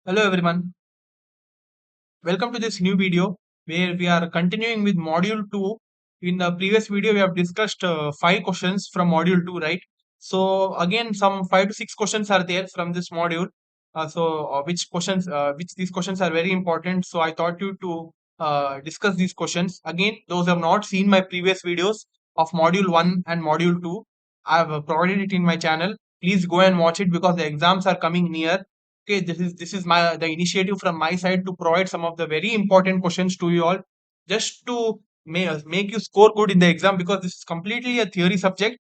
Hello everyone, welcome to this new video where we are continuing with module 2. In the previous video we have discussed 5 questions from module 2, right? So again some 5 to 6 questions are there from this module. Which these questions are very important, so I thought you to discuss these questions. Again, those who have not seen my previous videos of module 1 and module 2, I have provided it in my channel. Please go and watch it because the exams are coming near. Okay, this is my the initiative from my side to provide some of the very important questions to you all, just to make you score good in the exam, because this is completely a theory subject.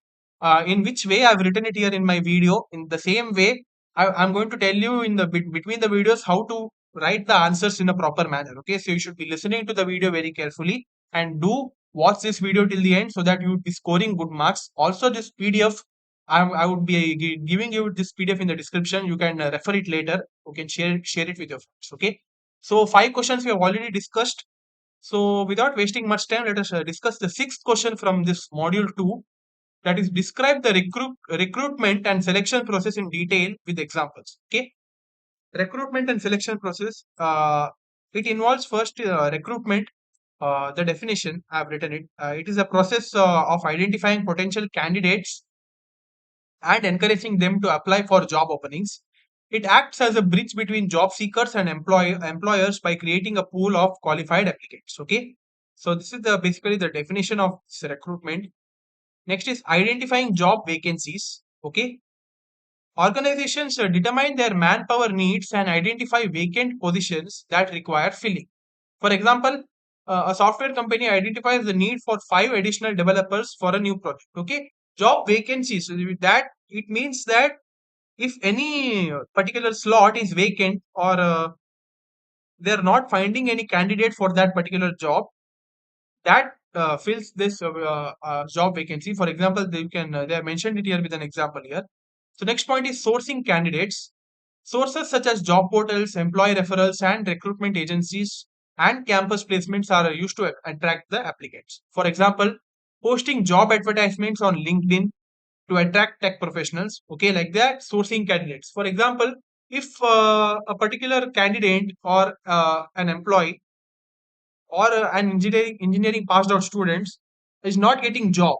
In which way I've written it here in my video, in the same way I'm going to tell you in the between the videos how to write the answers in a proper manner. Okay, so you should be listening to the video very carefully and do watch this video till the end so that you would be scoring good marks. Also, this PDF, I would be giving you this PDF in the description. You can refer it later. You can share it with your friends. Okay. So 5 questions we have already discussed. So without wasting much time, let us discuss the sixth question from this module 2. That is, describe the recruitment and selection process in detail with examples. Okay. Recruitment and selection process. It involves first recruitment. The definition I have written it. It is a process of identifying potential candidates and encouraging them to apply for job openings. It acts as a bridge between job seekers and employers by creating a pool of qualified applicants. Okay, so this is the basically the definition of this recruitment. Next is identifying job vacancies. Okay, organizations determine their manpower needs and identify vacant positions that require filling. For example, a software company identifies the need for 5 additional developers for a new project. Okay, job vacancies, with that it means that if any particular slot is vacant, or they're not finding any candidate for that particular job, that fills this job vacancy. For example, they have mentioned it here with an example here. So next point is sourcing candidates. Sources such as job portals, employee referrals, and recruitment agencies and campus placements are used to attract the applicants. For example, posting job advertisements on LinkedIn to attract tech professionals. Okay, like that, sourcing candidates. For example, if a particular candidate or an employee or an engineering passed out students is not getting job,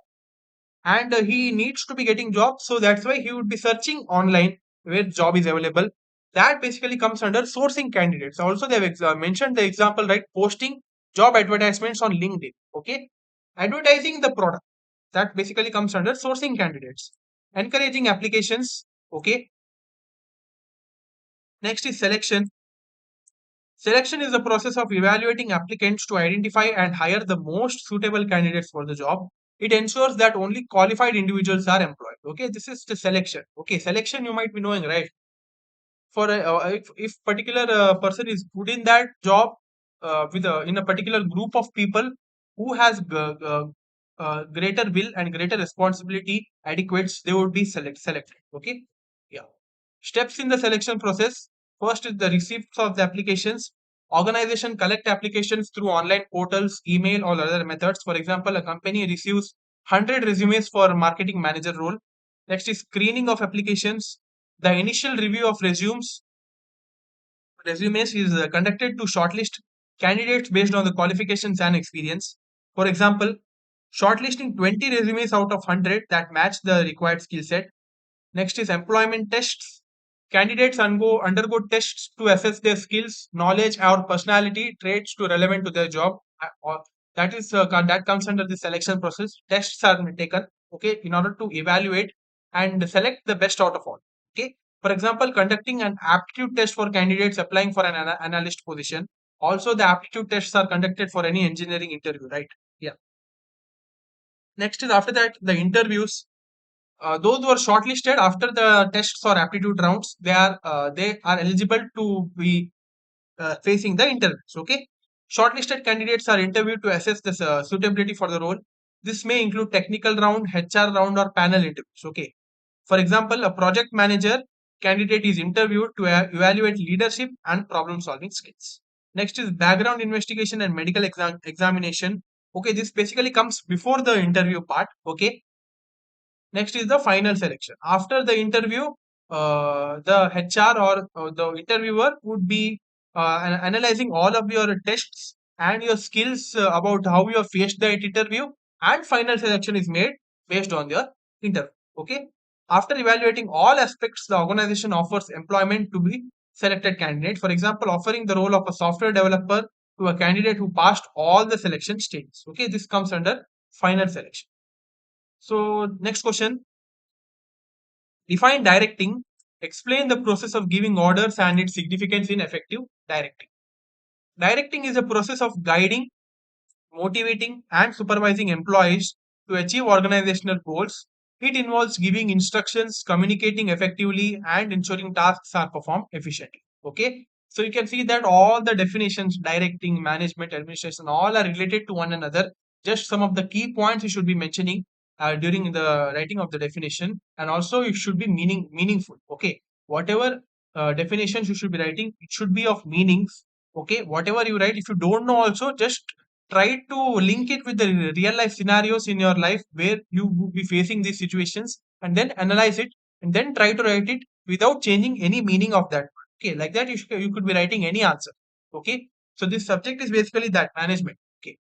and he needs to be getting job, so that's why he would be searching online where job is available. That basically comes under sourcing candidates. Also, they have mentioned the example, right? Posting job advertisements on LinkedIn. Okay, advertising the product, that basically comes under sourcing candidates. Encouraging applications. Okay, next is selection. Selection is the process of evaluating applicants to identify and hire the most suitable candidates for the job. It ensures that only qualified individuals are employed. Okay, this is the selection. Okay, selection you might be knowing, right? If particular person is good in that job, in a particular group of people who has greater will and greater responsibility adequates, they would be selected. Okay, yeah. Steps in the selection process. First is the receipts of the applications. Organization collect applications through online portals, email, or other methods. For example, a company receives 100 resumes for a marketing manager role. Next is screening of applications. The initial review of resumes is conducted to shortlist candidates based on the qualifications and experience. For example, shortlisting 20 resumes out of 100 that match the required skill set. Next is employment tests. Candidates undergo tests to assess their skills, knowledge, or personality traits to relevant to their job. That comes under the selection process. Tests are taken, okay, in order to evaluate and select the best out of all. Okay. For example, conducting an aptitude test for candidates applying for an analyst position. Also, the aptitude tests are conducted for any engineering interview, right? Yeah. Next is, after that, the interviews. Those who are shortlisted after the tests or aptitude rounds, they are eligible to be facing the interviews. Okay, shortlisted candidates are interviewed to assess the suitability for the role. This may include technical round, HR round, or panel interviews. Okay, for example, a project manager candidate is interviewed to evaluate leadership and problem solving skills. Next is background investigation and medical examination. Okay, this basically comes before the interview part. Okay, next is the final selection. After the interview, the HR or the interviewer would be analyzing all of your tests and your skills about how you have faced the interview, and final selection is made based on your interview. Okay. After evaluating all aspects, the organization offers employment to be selected candidate. For example, offering the role of a software developer to a candidate who passed all the selection stages. Okay, this comes under final selection. So next question: define directing. Explain the process of giving orders and its significance in effective directing. Directing is a process of guiding, motivating, and supervising employees to achieve organizational goals. It involves giving instructions, communicating effectively, and ensuring tasks are performed efficiently. Okay, so you can see that all the definitions, directing, management, administration, all are related to one another. Just some of the key points you should be mentioning during the writing of the definition, and also it should be meaningful. Okay, whatever definitions you should be writing, it should be of meanings. Okay, whatever you write, if you don't know, also just try to link it with the real life scenarios in your life where you would be facing these situations, and then analyze it, and then try to write it without changing any meaning of that. Okay, like that you could be writing any answer. Okay, so this subject is basically that management. Okay,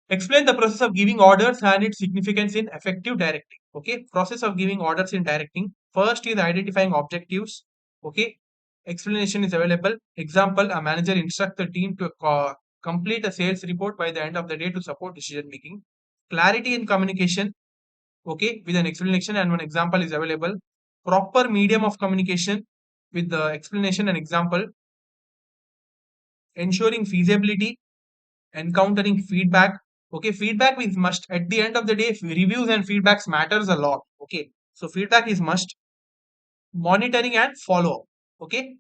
explain the process of giving orders and its significance in effective directing. Okay, process of giving orders in directing. First is identifying objectives. Okay, explanation is available. Example: a manager instructs the team to complete a sales report by the end of the day to support decision making. Clarity in communication. Okay, with an explanation and one example is available. Proper medium of communication with the explanation and example. Ensuring feasibility, encountering feedback. Okay, feedback is must. At the end of the day, reviews and feedbacks matters a lot. Okay, so feedback is must. Monitoring and follow up. Okay,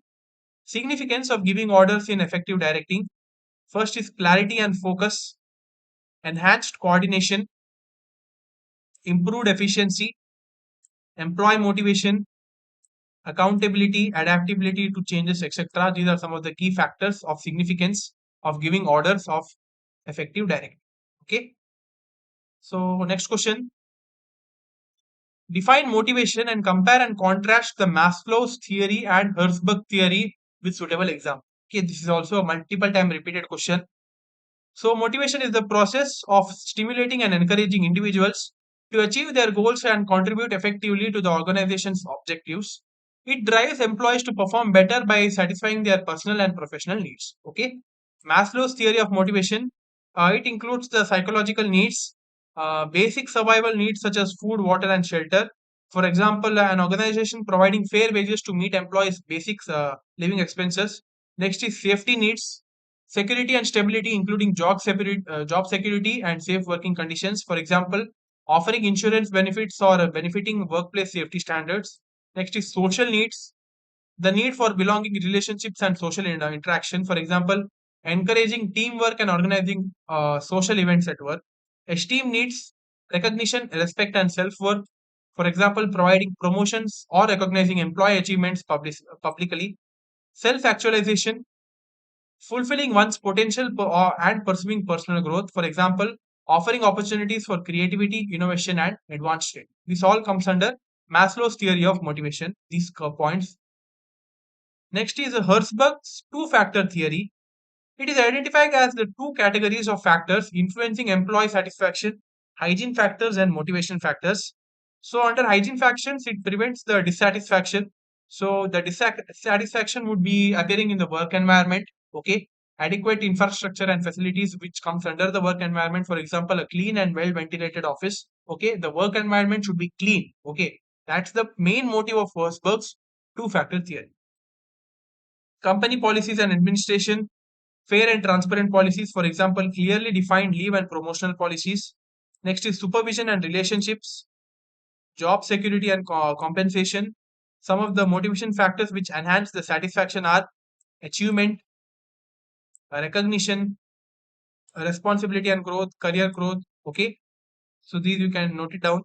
significance of giving orders in effective directing. First is clarity and focus, enhanced coordination, improved efficiency, employee motivation, accountability, adaptability to changes, etc. These are some of the key factors of significance of giving orders of effective directing. Okay, so next question: define motivation and compare and contrast the Maslow's theory and Herzberg theory with suitable example. Okay, this is also a multiple time repeated question. So, motivation is the process of stimulating and encouraging individuals to achieve their goals and contribute effectively to the organization's objectives. It drives employees to perform better by satisfying their personal and professional needs. Okay, Maslow's theory of motivation, it includes the psychological needs, basic survival needs such as food, water, and shelter. For example, an organization providing fair wages to meet employees' basic living expenses. Next is safety needs, security and stability, including job security and safe working conditions. For example, offering insurance benefits or benefiting workplace safety standards. Next is social needs, the need for belonging, relationships, and social interaction. For example, encouraging teamwork and organizing social events at work. Esteem needs recognition, respect, and self worth. For example, providing promotions or recognizing employee achievements publicly. Self actualization, fulfilling one's potential and pursuing personal growth. For example, offering opportunities for creativity, innovation, and advanced state. This all comes under Maslow's theory of motivation. These points. Next is Herzberg's two-factor theory. It is identified as the two categories of factors influencing employee satisfaction: hygiene factors and motivation factors. So, under hygiene factors, it prevents the dissatisfaction. So, the dissatisfaction would be appearing in the work environment. Okay, adequate infrastructure and facilities, which comes under the work environment. For example, a clean and well ventilated office. Okay, the work environment should be clean. Okay, that's the main motive of Herzberg's two-factor theory. Company policies and administration, fair and transparent policies, for example, clearly defined leave and promotional policies. Next is supervision and relationships, job security and compensation. Some of the motivation factors which enhance the satisfaction are achievement, recognition, responsibility and growth, career growth. Okay, so these you can note it down.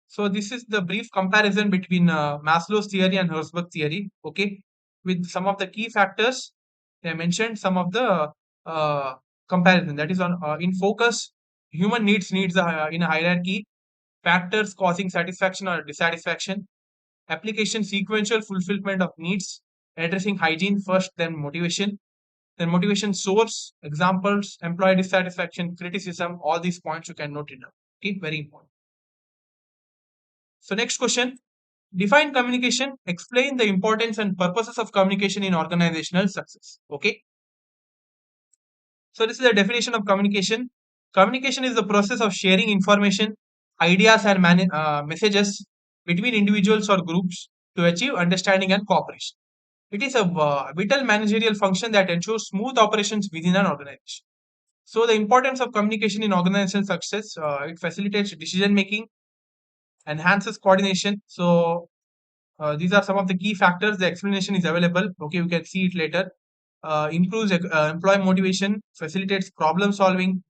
So this is the brief comparison between Maslow's theory and Herzberg theory. Okay, with some of the key factors I mentioned, some of the comparison that is on in focus. Human needs in a hierarchy. factors causing satisfaction or dissatisfaction, application sequential fulfillment of needs, addressing hygiene first, then motivation source, examples, employee dissatisfaction, criticism, all these points you can note it down. Okay, very important. So, next question, define communication, explain the importance and purposes of communication in organizational success. Okay, so this is the definition of communication. Communication is the process of sharing information, ideas, and messages between individuals or groups to achieve understanding and cooperation. It is a vital managerial function that ensures smooth operations within an organization. So, the importance of communication in organizational success, it facilitates decision making, enhances coordination. So, these are some of the key factors. The explanation is available. Okay, we can see it later. Improves employee motivation, facilitates problem solving,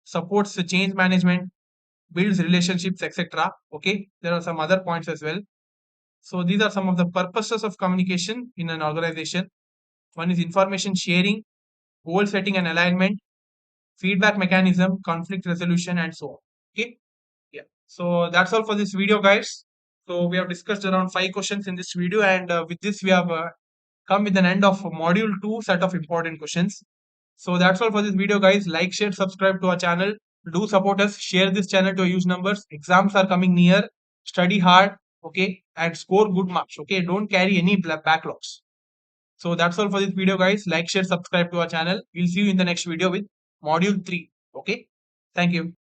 supports the change management, builds relationships, etc. Okay, there are some other points as well. So these are some of the purposes of communication in an organization. One is information sharing, goal setting and alignment, feedback mechanism, conflict resolution, and so on. Okay, yeah. So that's all for this video, guys. So we have discussed around 5 questions in this video, and with this we have come with an end of module 2 set of important questions. So that's all for this video, guys. Like, share, subscribe to our channel. Do support us. Share this channel to a huge numbers. Exams are coming near. Study hard, okay, and score good marks. Okay, don't carry any backlogs. So that's all for this video, guys. Like, share, subscribe to our channel. We'll see you in the next video with module 3. Okay, thank you.